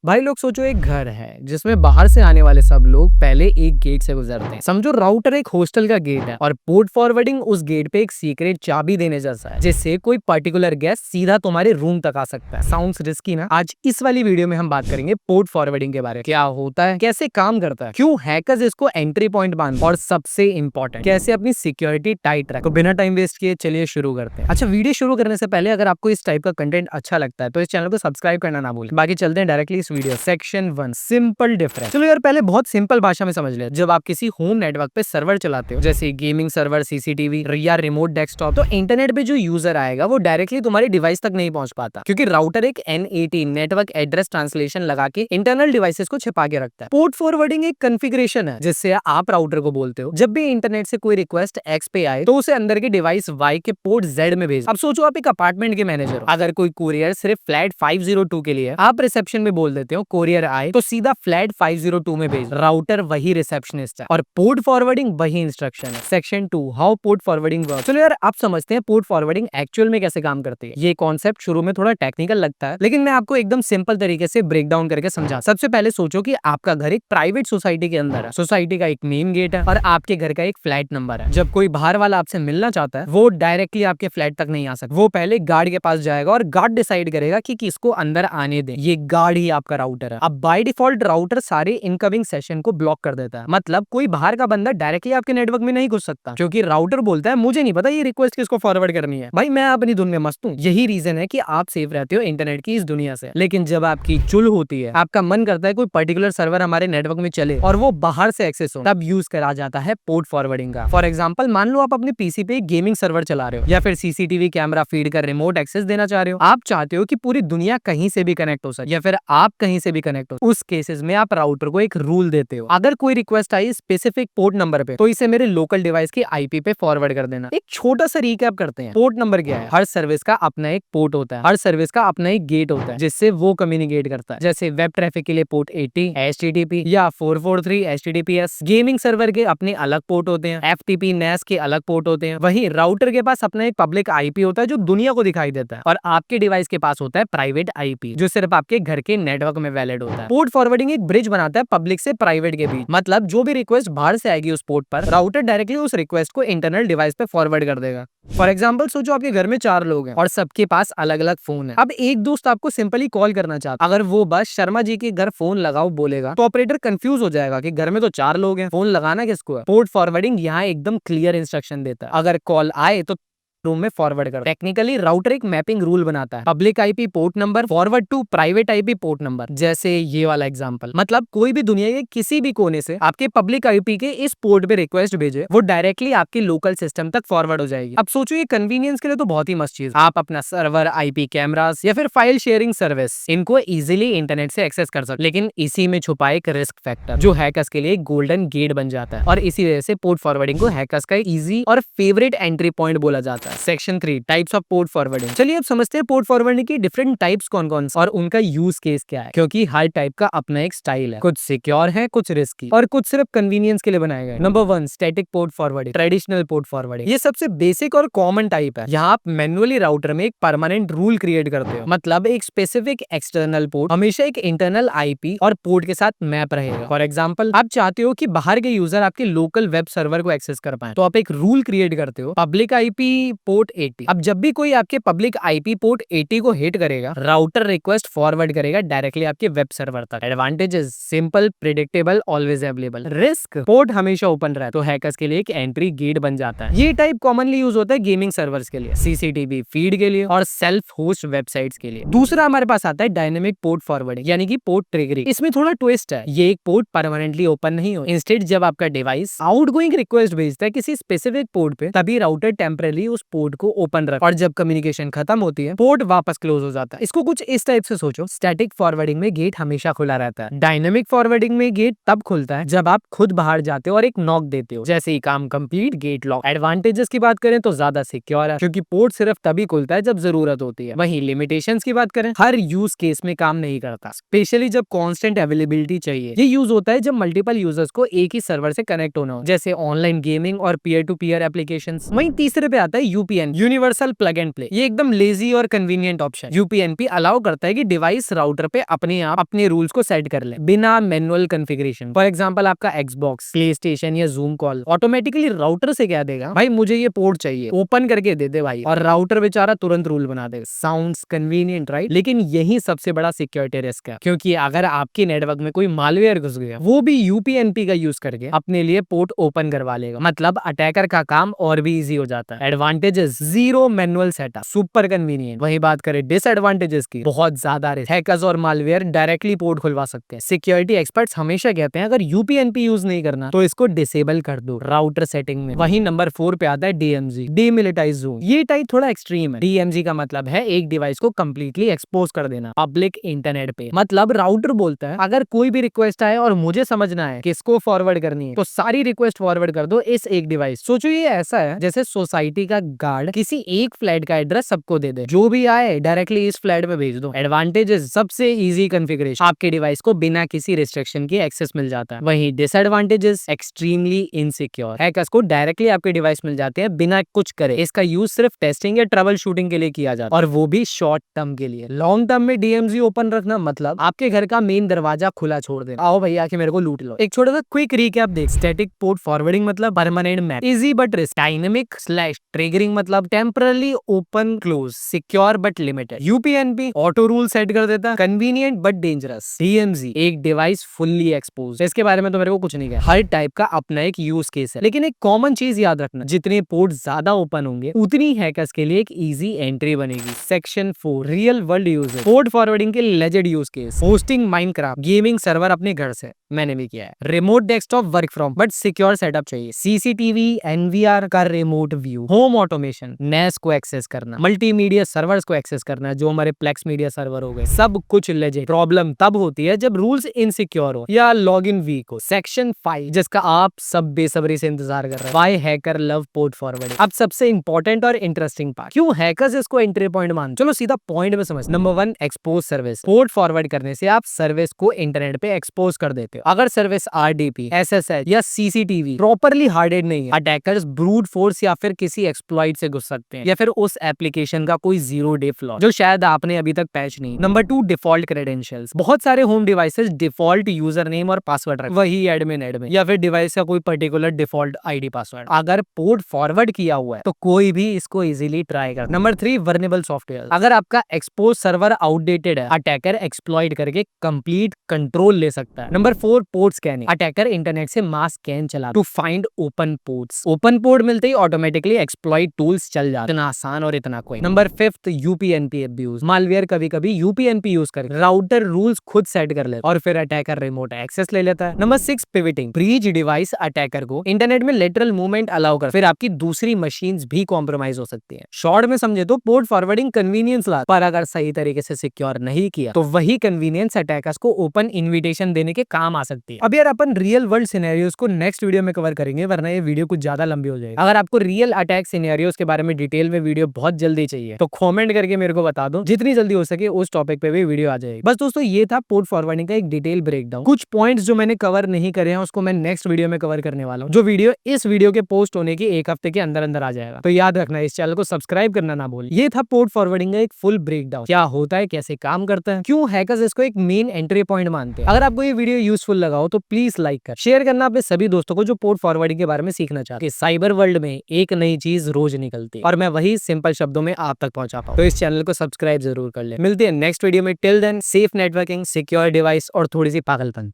भाई लोग सोचो एक घर है जिसमें बाहर से आने वाले सब लोग पहले एक गेट से गुजरते हैं। समझो राउटर एक हॉस्टल का गेट है और पोर्ट फॉरवर्डिंग उस गेट पे एक सीक्रेट चाबी देने जैसा है, जिससे कोई पर्टिकुलर गेस्ट सीधा तुम्हारे रूम तक आ सकता है। साउंड्स रिस्की ना? आज इस वाली वीडियो में हम बात करेंगे पोर्ट फॉरवर्डिंग के बारे में। क्या होता है, कैसे काम करता है, क्यों हैकर्स इसको एंट्री पॉइंट मानते हैं और सबसे इंपॉर्टेंट कैसे अपनी सिक्योरिटी टाइट रखें। तो बिना टाइम वेस्ट किए चलिए शुरू करते हैं। अच्छा, वीडियो शुरू करने से पहले अगर आपको इस टाइप का कंटेंट अच्छा लगता है तो इस चैनल को सब्सक्राइब करना ना भूलें। बाकी चलते हैं डायरेक्टली इस वीडियो। Section 1, simple difference. चलो यार, पहले बहुत सिंपल भाषा में समझ ले। जब आप किसी होम नेटवर्क पे सर्वर चलाते हो, जैसे गेमिंग सर्वर, सीसीटीवी या रिमोट डेस्कटॉप, तो इंटरनेट पे जो यूजर आएगा वो डायरेक्टली तुम्हारी डिवाइस तक नहीं पहुंच पाता, क्योंकि राउटर एक NAT नेटवर्क एड्रेस ट्रांसलेशन लगा के इंटरनल डिवाइसेस को छिपा के रखता है। पोर्ट फॉरवर्डिंग एक कॉन्फ़िगरेशन है जिससे आप राउटर को बोलते हो जब भी इंटरनेट से कोई रिक्वेस्ट X पे आए तो उसे अंदर के डिवाइस Y के पोर्ट Z में भेज। अब सोचो आप एक अपार्टमेंट के मैनेजर हो, अगर कोई कुरियर सिर्फ फ्लैट 502 के लिए, आप रिसेप्शन में बोल देते हो कोरियर आए तो सीधा फ्लैट 502 में भेज। राउटर वही रिसेप्शनिस्ट है और पोर्ट फॉरवर्डिंग वही इंस्ट्रक्शन है। Section 2, how port forwarding work. चलो यार, आप समझते हैं पोर्ट फॉरवर्डिंग एक्चुअल में कैसे काम करती है। ये कॉन्सेप्ट शुरू में थोड़ा टेक्निकल लगता है, लेकिन मैं आपको एकदम सिंपल तरीके से ब्रेक डाउन करके समझा। सबसे पहले सोचो कि आपका घर एक प्राइवेट सोसाइटी के अंदर है। सोसाइटी का एक मेन गेट है और आपके घर का एक फ्लैट नंबर है। जब कोई बाहर वाला आपसे मिलना चाहता है वो डायरेक्टली आपके फ्लैट तक नहीं आ सकता। वो पहले गार्ड के पास जाएगा और गार्ड डिसाइड करेगा कि किसको अंदर आने दे। ये गार्ड ही आपका राउटर है। अब बाय डिफॉल्ट राउटर सारे इनकमिंग सेशन को ब्लॉक कर देता है। मतलब कोई बाहर का बंदा डायरेक्टली आपके नेटवर्क में नहीं घुस सकता, क्योंकि राउटर बोलता है मुझे नहीं पता ये रिक्वेस्ट किसको फॉरवर्ड करनी है, भाई मैं अपनी धुन में मस्त हूँ। यही रीजन है कि आप सेफ रहते हो इंटरनेट की इस दुनिया से। लेकिन जब आपकी चुल होती है, आपका मन करता है कोई पर्टिकुलर सर्वर हमारे नेटवर्क में चले और वो बाहर से एक्सेस हो, तब यूज करा जाता है पोर्ट फॉरवर्डिंग का। फॉर एग्जाम्पल, मान लो आप अपने पीसी पे एक गेमिंग सर्वर चला रहे हो या फिर सीसीटीवी कैमरा फीड कर रिमोट एक्सेस देना चाह रहे हो। आप चाहते हो कि पूरी दुनिया कहीं से भी कनेक्ट हो सके या फिर आप कहीं से भी कनेक्ट हो। उस केसेस में आप राउटर को एक रूल देते हो, अगर कोई request I specific port number पे तो इसे मेरे लोकल डिवाइस की IP पे फॉरवर्ड कर देना। एक छोटा सा रिकैप करते हैं। पोर्ट नंबर क्या है? हर सर्विस का अपना एक पोर्ट होता है, हर सर्विस का अपना एक गेट होता है जिससे वो कम्युनिकेट करता है। जैसे वेब ट्रैफिक के लिए पोर्ट 80 HTTP या 443 HTTPS। गेमिंग सर्वर के अपने अलग पोर्ट होते हैं, FTP NAS के अलग पोर्ट होते हैं। वहीं राउटर के पास अपना एक पब्लिक IP होता है जो दुनिया को दिखाई देता है, और आपके डिवाइस के पास होता है प्राइवेट IP जो सिर्फ आपके घर के नेटवर्क में वैलिड होता है। पोर्ट फॉरवर्डिंग एक ब्रिज बनाता है पब्लिक से प्राइवेट के बीच। मतलब जो भी रिक्वेस्ट बाहर से आएगी उस पोर्ट पर, राउटर डायरेक्टली उस रिक्वेस्ट को इंटरनल डिवाइस पे फॉरवर्ड कर देगा। फॉर एग्जाम्पल, सोचो आपके घर में 4 लोग हैं और सबके पास अलग अलग फोन है। अब एक दोस्त आपको सिंपली कॉल करना चाहता है। अगर वो बस शर्मा जी के घर फोन लगाओ बोलेगा तो ऑपरेटर कंफ्यूज हो जाएगा कि घर में तो 4 लोग हैं, फोन लगाना किसको है। पोर्ट फॉरवर्डिंग यहाँ एकदम क्लियर इंस्ट्रक्शन देता है, अगर कॉल आए तो रूम में फॉरवर्ड कर। टेक्निकली राउटर एक मैपिंग रूल बनाता है, public IP port number forward to private IP port number. जैसे ये वाला एग्जांपल, मतलब कोई भी दुनिया के किसी भी कोने से आपके पब्लिक IP के इस पोर्ट पे रिक्वेस्ट भेजे, वो डायरेक्टली आपके लोकल सिस्टम तक फॉरवर्ड हो जाएगी। अब सोचो ये कन्वीनियंस के लिए तो बहुत ही मस्त चीज। आप अपना सर्वर, IP कैमरास या फिर फाइल शेयरिंग सर्विस, इनको इजिली इंटरनेट से एक्सेस कर सकते। लेकिन इसी में छुपा एक रिस्क फैक्टर जो हैकर्स के लिए गोल्डन गेट बन जाता है, और इसी वजह से पोर्ट फॉरवर्डिंग को हैकर्स का इजी और फेवरेट एंट्री पॉइंट बोला जाता है। Section 3, types of port forwarding. चलिए अब समझते हैं पोर्ट फॉरवर्डिंग की डिफरेंट टाइप्स कौन कौन से और उनका यूज केस क्या है, क्योंकि हर टाइप का अपना एक स्टाइल है। कुछ सिक्योर है, कुछ रिस्की, और कुछ सिर्फ कन्वीनियंस के लिए बनाए गए। Number 1, static port forwarding, traditional port forwarding. ये सबसे बेसिक और कॉमन टाइप है। यहाँ आप मैन्युअली राउटर में एक परमानेंट रूल क्रिएट करते हो, मतलब एक स्पेसिफिक एक्सटर्नल पोर्ट हमेशा एक इंटरनल IP और पोर्ट के साथ मैप रहेगा। फॉर एग्जाम्पल, आप चाहते हो कि बाहर के यूजर आपके लोकल वेब सर्वर को एक्सेस कर पाए, तो आप एक रूल क्रिएट करते हो, पब्लिक IP पोर्ट 80। अब जब भी कोई आपके पब्लिक IP पोर्ट 80 को हिट करेगा, राउटर रिक्वेस्ट फॉरवर्ड करेगा डायरेक्टली आपके वेब सर्वर तक। Advantages, simple, predictable, always available. Risk, port हमेशा ओपन रहा है तो हैकर्स के लिए एक एंट्री गेट बन जाता है। ये टाइप कॉमनली यूज होता है गेमिंग सर्वर्स के लिए, CCTV फीड के लिए और सेल्फ होस्ट वेबसाइट्स के लिए। दूसरा हमारे पास आता है डायनेमिक पोर्ट फॉरवर्डिंग, यानी कि पोर्ट ट्रिगरिंग। इसमें थोड़ा ट्विस्ट है, ये एक पोर्ट परमानेंटली ओपन नहीं हो। इंस्टेड जब आपका डिवाइस आउटगोइंग रिक्वेस्ट भेजता है किसी स्पेसिफिक पोर्ट पे, तभी राउटर टेम्परेरी उस पोर्ट को ओपन रख, और जब कम्युनिकेशन खत्म होती है पोर्ट वापस क्लोज हो जाता है। इसको कुछ इस टाइप से सोचो, स्टैटिक फॉरवर्डिंग में गेट हमेशा खुला रहता है, डायनेमिक फॉरवर्डिंग में गेट तब खुलता है जब आप खुद बाहर जाते हो और एक नॉक देते हो, जैसे ही काम कंप्लीट गेट लॉक। एडवांटेजेस की बात करें तो ज्यादा सिक्योर है, क्योंकि पोर्ट सिर्फ तभी खुलता है जब जरूरत होती है। वहीं लिमिटेशंस की बात करें, हर यूज केस में काम नहीं करता, स्पेशली जब कांस्टेंट अवेलेबिलिटी चाहिए। ये यूज होता है जब मल्टीपल यूजर्स को एक ही सर्वर से कनेक्ट होना हो, जैसे ऑनलाइन गेमिंग और पीयर टू पीयर एप्लीकेशंस। वहीं तीसरे पे आता है यूपीएन, यूनिवर्सल प्लग एंड प्ले। ये एकदम लेजी और कन्वीनियंट ऑप्शन। यूपीएनपी अलाउ करता है कि डिवाइस राउटर पे अपने आप अपने रूल्स को सेट कर ले बिना मैनुअल कॉन्फ़िगरेशन। फॉर एग्जांपल आपका एक्सबॉक्स, प्ले स्टेशन या जूम कॉल ऑटोमेटिकली राउटर से क्या देगा, भाई मुझे ये पोर्ट चाहिए, ओपन करके दे दे भाई, और राउटर बेचारा तुरंत रूल बना देगा। साउंड्स कन्वीनियंट राइट, लेकिन यही सबसे बड़ा सिक्योरिटी रिस्क है, क्योंकि अगर आपके नेटवर्क में कोई मालवेयर घुस गया, वो भी यूपीएनपी का यूज करके अपने लिए पोर्ट ओपन करवा लेगा। मतलब अटैकर का काम और भी इजी हो जाता है। Advantages, zero manual setup, super convenient. वही बात करें डिसएडवांटेजेस की, बहुत ज्यादा रिस्क, हैकर्स और मालवेयर डायरेक्टली पोर्ट खुलवा सकते हैं। सिक्योरिटी एक्सपर्ट्स हमेशा कहते हैं अगर यूपीएनपी यूज नहीं करना तो इसको डिसेबल कर दो राउटर सेटिंग में। वही नंबर 4 पे आता है डीएमजी, डीमिलिटाइज्ड जोन। ये टाइप थोड़ा एक्सट्रीम है। डीएमजी का मतलब है एक डिवाइस को कंप्लीटली एक्सपोज कर देना पब्लिक इंटरनेट पे। मतलब राउटर बोलता है अगर कोई भी रिक्वेस्ट आए और मुझे समझना है किसको फॉरवर्ड करनी है, तो सारी रिक्वेस्ट फॉरवर्ड कर दो इस एक डिवाइस। सोचो ये ऐसा है जैसे सोसाइटी का गार्ड किसी एक फ्लैट का एड्रेस सबको दे दे, जो भी आए डायरेक्टली इस फ्लैट में भेज दो। एडवांटेजेस, सबसे इजी कॉन्फ़िगरेशन, आपके डिवाइस को बिना किसी रिस्ट्रिक्शन के एक्सेस मिल जाता है। वहीं डिसएडवांटेजेस, एक्सट्रीमली इनसिक्योर, हैकर्स को डायरेक्टली आपके डिवाइस मिल जाते हैं बिना कुछ करे। इसका यूज सिर्फ टेस्टिंग या ट्रबल शूटिंग के लिए किया जाता है, और वो भी शॉर्ट टर्म के लिए। लॉन्ग टर्म में डीएमजी ओपन रखना मतलब आपके घर का मेन दरवाजा खुला छोड़ देना, आओ भैया के मेरे को लूट लो। एक छोटा सा क्विक रिकैप देख। स्टैटिक पोर्ट फॉरवर्डिंग मतलब permanent map, easy but risk. Dynamic slash triggering मतलब temporarily open close, secure but limited. UPnP auto rule set कर देता, कन्वीनियंट बट डेंजरस। डीएमजी एक डिवाइस फुल्ली एक्सपोज। इसके बारे में तो मेरे को कुछ नहीं कहना, हर टाइप का अपना एक यूज केस है। लेकिन एक कॉमन चीज याद रखना, जितने पोर्ट ज्यादा ओपन होंगे उतनी हैकर्स के लिए एक इजी एंट्री बनेगी। Section 4 real world uses, port forwarding के legend use case. Hosting Minecraft, gaming server अपने घर से, मैंने भी किया है। Remote desktop work from, but secure setup चाहिए। सीसीटीवी, एनवीआर का remote view, home automation, NAS को एक्सेस करना, मल्टीमीडिया सर्वर्स को एक्सेस करना, जो हमारे प्लेक्स मीडिया सर्वर हो गए, सब कुछ लेजेंड। प्रॉब्लम तब होती है जब रूल्स इनसिक्योर हो या लॉगिन वीक हो। सेक्शन 5 जिसका आप सब बेसब्री से इंतजार कर रहे हैं, why hacker love port forwarding. अब सबसे इंपॉर्टेंट और इंटरेस्टिंग पार्ट, क्यों हैकर्स इसको एंट्री पॉइंट मान। चलो सीधा पॉइंट में समझ। Number 1, expose service. Port forward करने से आप सर्विस को इंटरनेट पे एक्सपोज कर देते हो। अगर सर्विस आरडीपी, एसएसएच या सीसीटीवी प्रॉपर्ली हार्डेड नहीं है, अटैकर्स ब्रूट फोर्स या फिर किसी एक्सप्लॉइट से घुस सकते हैं, या फिर उस एप्लीकेशन का कोई 0 डे फ्लॉ जो शायद आपने अभी तक पैच नहीं। Number 2, default credentials. बहुत सारे home devices default user name और पासवर्ड रखते हैं, वही एडमिन या फिर डिवाइस का कोई पर्टिकुलर डिफॉल्ट आईडी पासवर्ड। अगर पोर्ट फॉरवर्ड किया हुआ है तो कोई भी इसको इजीली ट्राई कर। Number 3, vulnerable software. अगर आपका एक्सपोज सर्वर आउटडेटेड है, अटैकर एक्सप्लॉइट करके कंप्लीट कंट्रोल ले सकता है। Number 4, port scanning. Attacker internet से मास स्कैन चला to find open ports. Open port मिलते ही ऑटोमेटिकली एक्सप्लॉइट टूल्स चल जाते हैं। इतना आसान और इतना कोई। Number 5, यूपीएनपी abuse. मालवेयर कभी कभी यूपीएनपी यूज करके राउटर रूल्स खुद सेट कर लेता है और फिर अटैकर रिमोट एक्सेस ले लेता है। Number 6, pivoting. Breach device attacker को इंटरनेट में लेटरल मूवमेंट अलाउ कर, फिर आपकी दूसरी मशीन्स भी कॉम्प्रोमाइज हो सकती हैं। शॉर्ट में समझे तो पोर्ट फॉरवर्डिंग कन्वीनियंस ला, पर अगर सही तरीके से सिक्योर नहीं किया तो वही कन्वीनियंस अटैकर्स को ओपन इन्विटेशन देने के काम आ सकती है। अब यार अपन रियल वर्ल्ड सिनेरियोस को नेक्स्ट वीडियो में कवर करेंगे, वरना ये वीडियो कुछ ज्यादा लंबी हो जाएगी। अगर आपको रियल अटैक सिनेरियोस के बारे में डिटेल में वीडियो बहुत जल्दी चाहिए तो कमेंट करके मेरे को बता दो, जितनी जल्दी हो सके उस टॉपिक पे भी वीडियो आ जाएगी। बस दोस्तों ये था पोर्ट फॉरवर्डिंग का एक डिटेल ब्रेकडाउन। कुछ पॉइंट्स जो मैंने कवर नहीं करे हैं उसको मैं नेक्स्ट वीडियो में कवर करने वाला हूँ, जो वीडियो इस वीडियो के पोस्ट होने के एक हफ्ते के अंदर अंदर आ जाएगा। तो याद रखना, इस चैनल को सब्सक्राइब करना ना भूल। ये था पोर्ट फॉरवर्डिंग का एक फुल ब्रेकडाउन, क्या होता है, कैसे काम करता है, क्यों हैकर्स इसको एक मेन एंट्री पॉइंट मानते हैं। अगर आपको ये वीडियो यूजफुल लगा हो तो प्लीज लाइक कर, शेयर करना अपने सभी दोस्तों को जो पोर्ट फॉरवर्डिंग के बारे में सीखना चाहते हैं। साइबर वर्ल्ड में एक नई चीज रोज निकलती है और मैं वही सिंपल शब्दों में आप तक पहुंचा पाऊं। तो इस चैनल को सब्सक्राइब जरूर कर ले। मिलते हैं नेक्स्ट वीडियो में। Till then, safe networking, secure device और थोड़ी सी पागलपन।